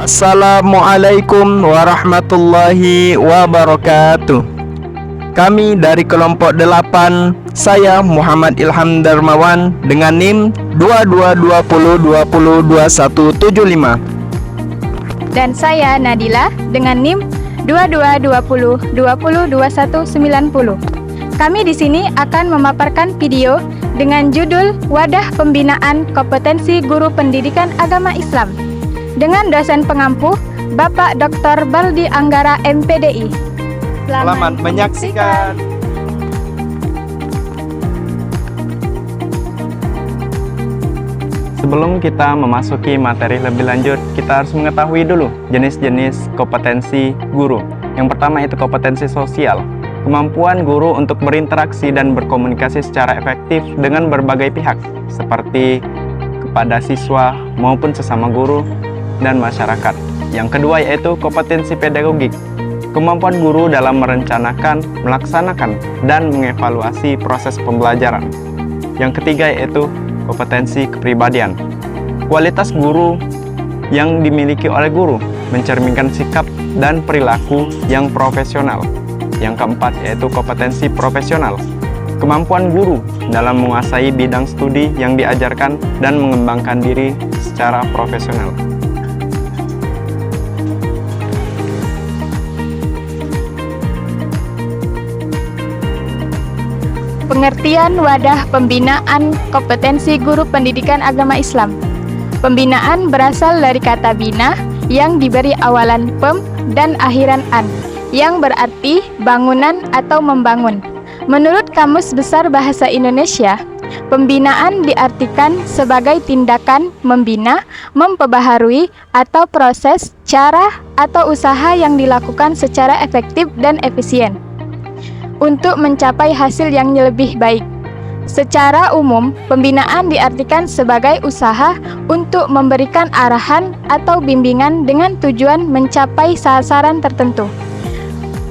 Assalamualaikum warahmatullahi wabarakatuh. Kami dari kelompok 8, saya Muhammad Ilham Darmawan dengan NIM 2220202175. Dan saya Nadila dengan NIM 2220202190. Kami di sini akan memaparkan video dengan judul Wadah Pembinaan Kompetensi Guru Pendidikan Agama Islam dengan dosen pengampu Bapak Dr. Baldi Anggara MPDI. Selamat menyaksikan. Sebelum kita memasuki materi lebih lanjut, kita harus mengetahui dulu jenis-jenis kompetensi guru. Yang pertama itu kompetensi sosial. Kemampuan guru untuk berinteraksi dan berkomunikasi secara efektif dengan berbagai pihak, seperti kepada siswa maupun sesama guru dan masyarakat. Yang kedua yaitu kompetensi pedagogik. Kemampuan guru dalam merencanakan, melaksanakan, dan mengevaluasi proses pembelajaran. Yang ketiga yaitu kompetensi kepribadian. Kualitas guru yang dimiliki oleh guru mencerminkan sikap dan perilaku yang profesional. Yang keempat yaitu kompetensi profesional. Kemampuan guru dalam menguasai bidang studi yang diajarkan dan mengembangkan diri secara profesional. Pengertian wadah pembinaan kompetensi guru pendidikan agama Islam. Pembinaan berasal dari kata bina yang diberi awalan pem dan akhiran an, yang berarti bangunan atau membangun. Menurut Kamus Besar Bahasa Indonesia, pembinaan diartikan sebagai tindakan membina, memperbaharui, atau proses, cara, atau usaha yang dilakukan secara efektif dan efisien untuk mencapai hasil yang lebih baik. Secara umum, pembinaan diartikan sebagai usaha untuk memberikan arahan atau bimbingan dengan tujuan mencapai sasaran tertentu.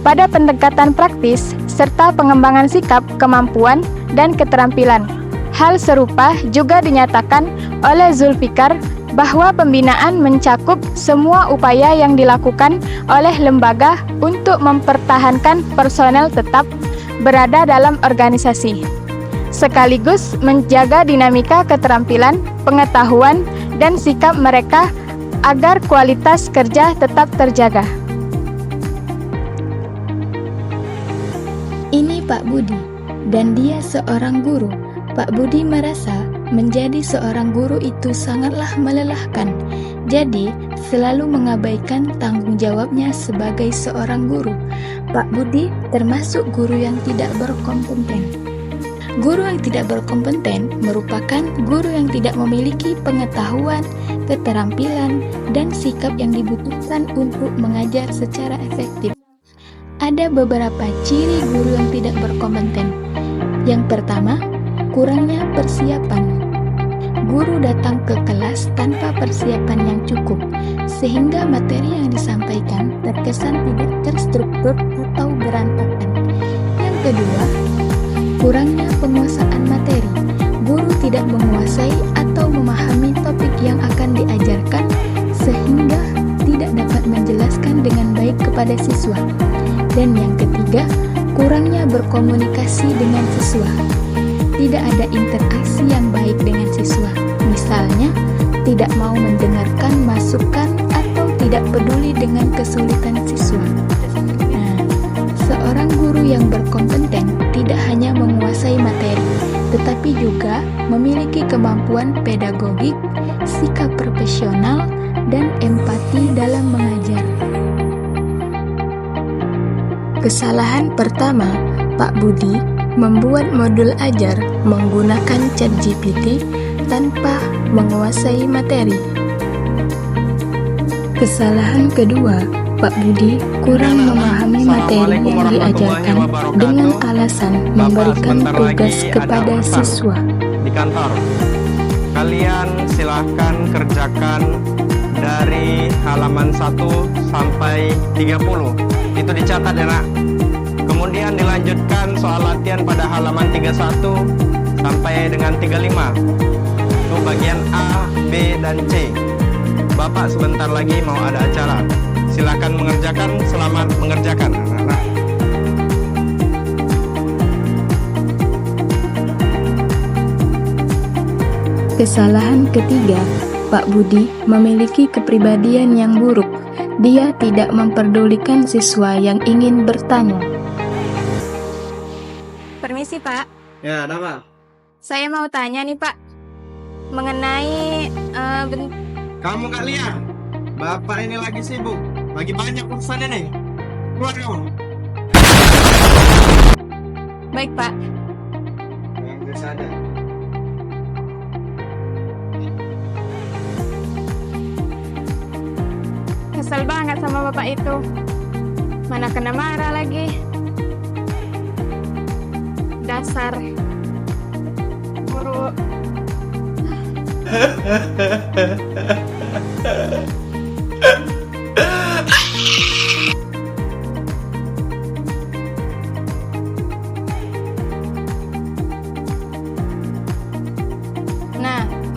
Pada pendekatan praktis, serta pengembangan sikap, kemampuan, dan keterampilan. Hal serupa juga dinyatakan oleh Zulfikar bahwa pembinaan mencakup semua upaya yang dilakukan oleh lembaga untuk mempertahankan personel tetap berada dalam organisasi, sekaligus menjaga dinamika keterampilan, pengetahuan, dan sikap mereka agar kualitas kerja tetap terjaga. Ini Pak Budi, dan dia seorang guru. Pak Budi merasa menjadi seorang guru itu sangatlah melelahkan, jadi selalu mengabaikan tanggung jawabnya sebagai seorang guru. Pak Budi termasuk guru yang tidak berkompeten. Guru yang tidak berkompeten merupakan guru yang tidak memiliki pengetahuan, keterampilan, dan sikap yang dibutuhkan untuk mengajar secara efektif. Ada beberapa ciri guru yang tidak berkompeten. Yang pertama, kurangnya persiapan. Guru datang ke kelas tanpa persiapan yang cukup, sehingga materi yang disampaikan terkesan tidak terstruktur atau berantakan. Yang kedua, kurangnya penguasaan materi. Guru tidak menguasai atau memahami topik yang akan diajarkan, sehingga tidak dapat menjelaskan dengan baik kepada siswa. Dan yang ketiga, kurangnya berkomunikasi dengan siswa. Tidak ada interaksi yang baik dengan siswa. Misalnya, tidak mau mendengarkan masukan atau tidak peduli dengan kesulitan siswa. Nah, seorang guru yang berkompeten tidak hanya menguasai materi, tetapi juga memiliki kemampuan pedagogik, sikap profesional, dan empati dalam mengajar. Kesalahan pertama, Pak Budi membuat modul ajar menggunakan ChatGPT tanpa menguasai materi. Kesalahan kedua, Pak Budi kurang memahami materi yang diajarkan dengan alasan memberikan tugas kepada siswa. Di kantor, kalian silahkan kerjakan dari halaman 1 sampai 30. Itu dicatat ya nak. Kemudian dilanjutkan soal latihan pada halaman 31 sampai dengan 35. Itu bagian A, B, dan C. Bapak sebentar lagi mau ada acara. Silakan mengerjakan, selamat mengerjakan anak-anak. Kesalahan ketiga, Pak Budi memiliki kepribadian yang buruk. Dia tidak memperdulikan siswa yang ingin bertanya. Permisi, Pak. Ya, ada apa? Saya mau tanya nih, Pak. Mengenai Kamu gak lihat? Bapak ini lagi sibuk. Lagi banyak urusan ini. Keluar kamu. baik, Pak. Yang ada. Kesel banget sama Bapak itu. Mana kena marah lagi. Dasar guru. Nah,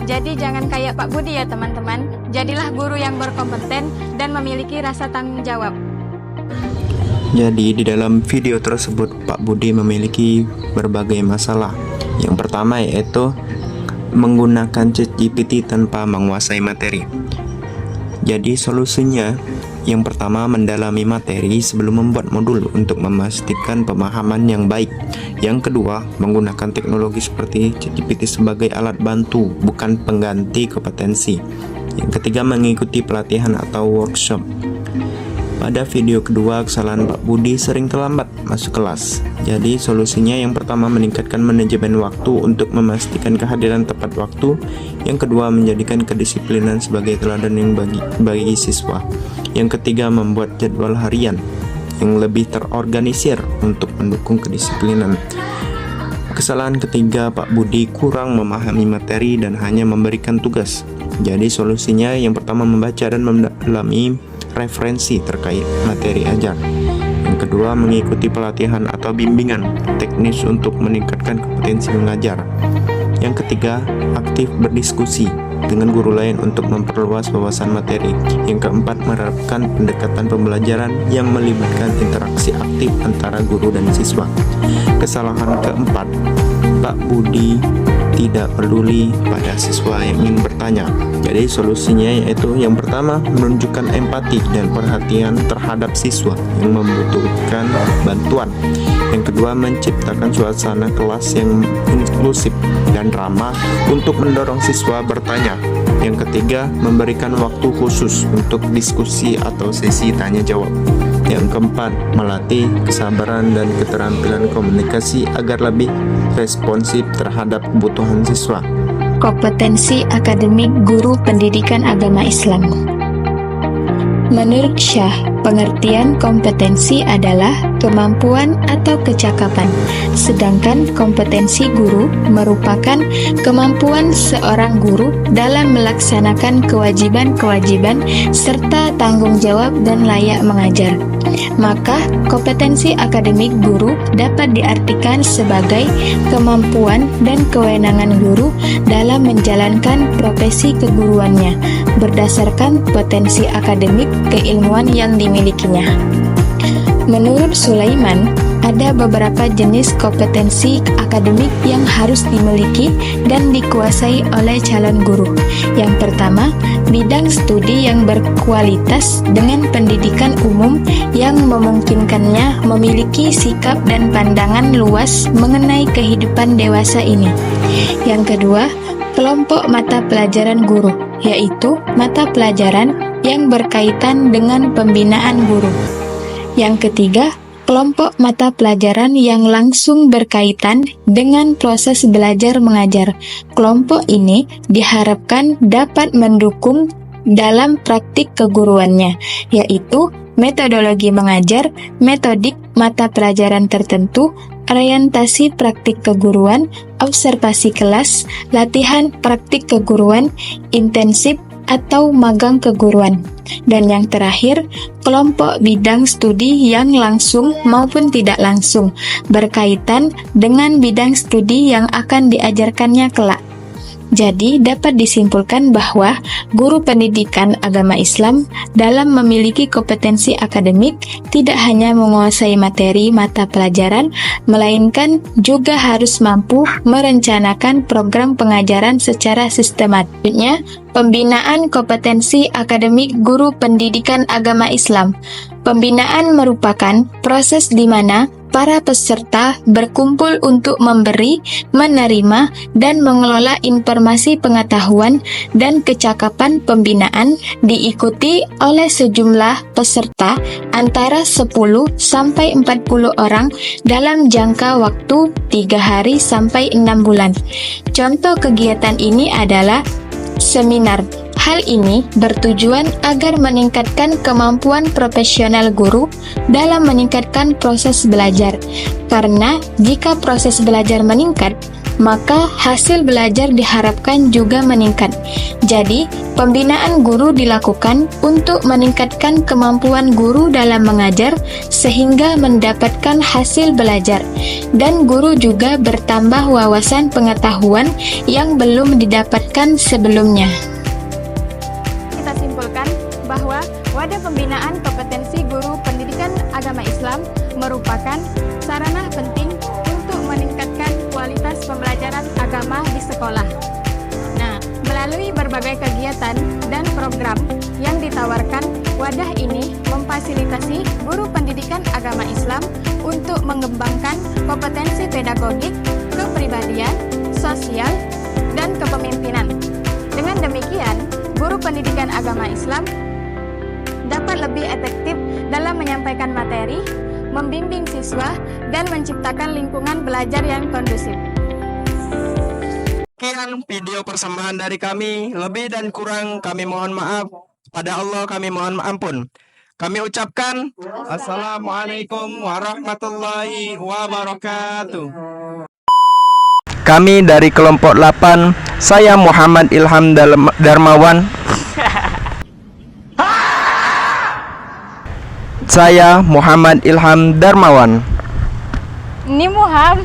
jadi jangan kayak Pak Budi ya teman-teman. Jadilah guru yang berkompeten dan memiliki rasa tanggung jawab. Jadi di dalam video tersebut Pak Budi memiliki berbagai masalah. Yang pertama yaitu menggunakan ChatGPT tanpa menguasai materi. Jadi solusinya yang pertama mendalami materi sebelum membuat modul untuk memastikan pemahaman yang baik. Yang kedua menggunakan teknologi seperti ChatGPT sebagai alat bantu bukan pengganti kompetensi. Yang ketiga mengikuti pelatihan atau workshop. Pada video kedua, kesalahan Pak Budi sering terlambat masuk kelas. Jadi solusinya yang pertama meningkatkan manajemen waktu untuk memastikan kehadiran tepat waktu. Yang kedua menjadikan kedisiplinan sebagai teladan yang bagi siswa. Yang ketiga membuat jadwal harian yang lebih terorganisir untuk mendukung kedisiplinan. Kesalahan ketiga, Pak Budi kurang memahami materi dan hanya memberikan tugas. Jadi solusinya yang pertama membaca dan mendalami referensi terkait materi ajar. Yang kedua mengikuti pelatihan atau bimbingan teknis untuk meningkatkan kompetensi mengajar. Yang ketiga aktif berdiskusi dengan guru lain untuk memperluas wawasan materi. Yang keempat menerapkan pendekatan pembelajaran yang melibatkan interaksi aktif antara guru dan siswa. Kesalahan keempat, Pak Budi tidak peduli pada siswa yang ingin bertanya. Jadi solusinya yaitu yang pertama menunjukkan empati dan perhatian terhadap siswa yang membutuhkan bantuan. Yang kedua menciptakan suasana kelas yang inklusif dan ramah untuk mendorong siswa bertanya. Yang ketiga memberikan waktu khusus untuk diskusi atau sesi tanya jawab. Yang keempat melatih kesabaran dan keterampilan komunikasi agar lebih responsif terhadap kebutuhan siswa. Kompetensi akademik guru pendidikan agama Islam. Menurut Syah, pengertian kompetensi adalah kemampuan atau kecakapan, sedangkan kompetensi guru merupakan kemampuan seorang guru dalam melaksanakan kewajiban-kewajiban serta tanggung jawab dan layak mengajar. Maka, kompetensi akademik guru dapat diartikan sebagai kemampuan dan kewenangan guru dalam menjalankan profesi keguruannya berdasarkan potensi akademik keilmuan yang dimilikinya. Menurut Sulaiman, ada beberapa jenis kompetensi akademik yang harus dimiliki dan dikuasai oleh calon guru. Yang pertama, bidang studi yang berkualitas dengan pendidikan umum yang memungkinkannya memiliki sikap dan pandangan luas mengenai kehidupan dewasa ini. Yang kedua, kelompok mata pelajaran guru, yaitu mata pelajaran yang berkaitan dengan pembinaan guru. Yang ketiga, kelompok mata pelajaran yang langsung berkaitan dengan proses belajar mengajar. Kelompok ini diharapkan dapat mendukung dalam praktik keguruannya, yaitu metodologi mengajar, metodik mata pelajaran tertentu, orientasi praktik keguruan, observasi kelas, latihan praktik keguruan, intensif atau magang keguruan. Dan yang terakhir, kelompok bidang studi yang langsung maupun tidak langsung berkaitan dengan bidang studi yang akan diajarkannya kelak. Jadi, dapat disimpulkan bahwa guru pendidikan agama Islam dalam memiliki kompetensi akademik tidak hanya menguasai materi mata pelajaran, melainkan juga harus mampu merencanakan program pengajaran secara sistematis. Pembinaan kompetensi akademik guru pendidikan agama Islam. Pembinaan merupakan proses di mana para peserta berkumpul untuk memberi, menerima, dan mengelola informasi pengetahuan dan kecakapan pembinaan diikuti oleh sejumlah peserta antara 10 sampai 40 orang dalam jangka waktu 3 hari sampai 6 bulan. Contoh kegiatan ini adalah seminar. Hal ini bertujuan agar meningkatkan kemampuan profesional guru dalam meningkatkan proses belajar. Karena jika proses belajar meningkat, maka hasil belajar diharapkan juga meningkat. Jadi, pembinaan guru dilakukan untuk meningkatkan kemampuan guru dalam mengajar sehingga mendapatkan hasil belajar. Dan guru juga bertambah wawasan pengetahuan yang belum didapatkan sebelumnya. Kita simpulkan bahwa wadah pembinaan kompetensi guru pendidikan agama Islam merupakan sarana penting untuk meningkatkan kualitas pembelajaran agama di sekolah. Nah, melalui berbagai kegiatan dan program yang ditawarkan, wadah ini memfasilitasi guru pendidikan agama Islam untuk mengembangkan kompetensi pedagogik, kepribadian, sosial, dan kepemimpinan. Dengan demikian, guru pendidikan agama Islam dapat lebih efektif dalam menyampaikan materi, membimbing siswa, dan menciptakan lingkungan belajar yang kondusif. Sekian video persembahan dari kami. Lebih dan kurang kami mohon maaf. Pada Allah kami mohon ampun. Kami ucapkan Assalamualaikum warahmatullahi wabarakatuh. Kami dari kelompok 8, saya Muhammad Ilham Darmawan. Saya Muhammad Ilham Darmawan. Ini Muham.